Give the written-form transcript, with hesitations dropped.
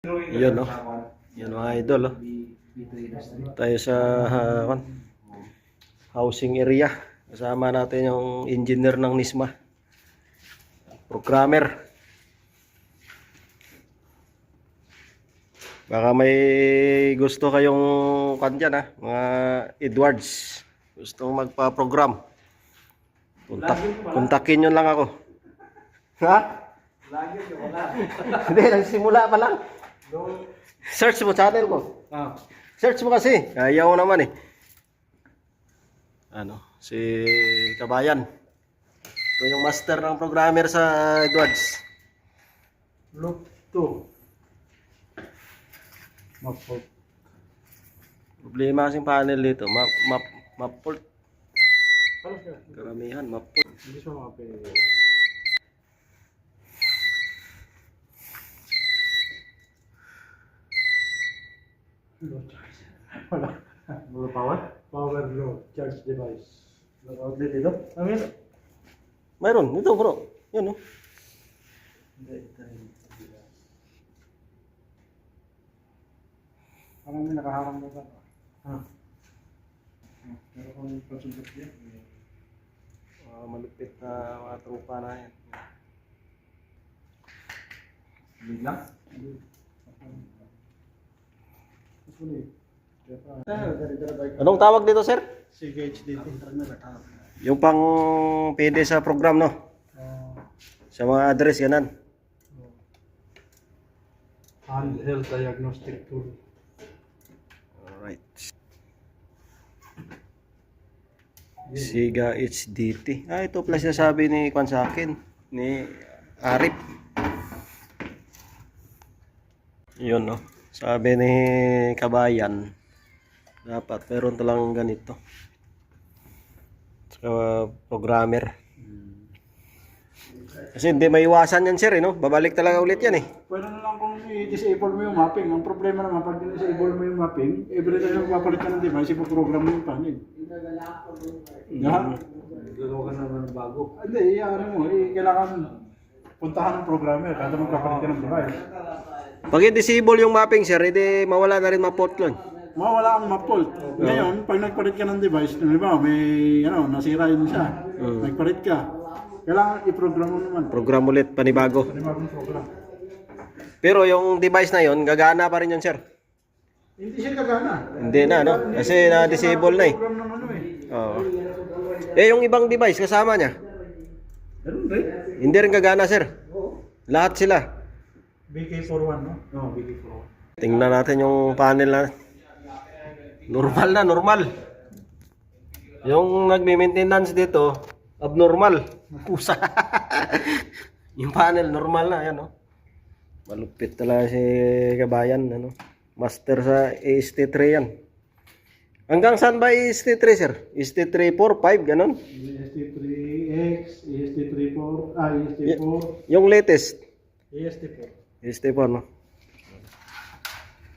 Yun, no? Yun, mga idol, oh. Tayo sa housing area. Kasama natin yung engineer ng NISMA. Programmer. Baka may gusto kayong kanyan, ha? Mga Edwards. Gustong magpa-program. Kontakin nyo lang ako. Ha? Lagi ko wala. Hindi, nagsimula pa lang. Search mo channel ko. Search mo kasi. Ayaw naman eh. Ano, si Kabayan. Ito yung master ng programmer sa Edwards. Look 2. Map-fault. Problema kasing panel dito. Map-fault. Karamihan, map-fault. Hindi siya makape. Low charge. Wala. Wala power? Power low charge device. Low outlet dito? Meron. Mayroon, ito bro. Yan oh. Hindi, ito rin. Parang may nakaharang na ba? Pero kung pagsubok niya, Malupit na mga trupa na yan. bilang. Anong tawag dito, sir? CHDT. Yung pang pwede sa program, no? Sa mga address, ganan. Handheld diagnostic tool. Alright. Siga HDT. Ito pala sinasabi ni Kwan sa akin. Ni Arif. Yun, no? Sabi ni Kabayan. Dapat meron talang ganito. Saka programmer. Kasi hindi maiwasan yan, sir, eh, no? Babalik talaga ulit yan, eh. Pwede na lang kung i-disable mo yung mapping. Ang problema naman, pag disable mo yung mapping, every time yung papalit ka ng device, ipoprogram mo yung panel. Gagawa ka naman ng bago. Hindi, ano mo, kailangan puntahan ng programmer kada magpapalit ka ng device. Pag i-disable yung mapping, sir, edi mawala na rin ma-fault yun. Mawala ang map-fault. Ngayon, pag nagpalit ka ng device, di ba, may, nasira yun siya. Nagpalit ka. Kailangan i-program mo naman. Program ulit, panibago. Panibagong program. Pero yung device na yon, gagana pa rin yun, sir. Hindi siya gagana. Hindi na, no? Kasi na-disable na, eh. Program ng ano eh. Oo. Yung ibang device, kasama niya. Meron rin. Hindi rin gagana, sir. Lahat sila. BK41, no? No, BK41. Tingnan natin yung panel na. Normal na, normal. Yung nagme-maintenance dito, abnormal. Kusa. Yung panel, normal na. Yan, no? Malupit talaga si Kabayan. Ano? Master sa EST3 yan. Hanggang saan ba EST3, sir? EST3, 4, 5, ganon? EST3X, EST34, EST4. Yung latest. EST4. EST4, no?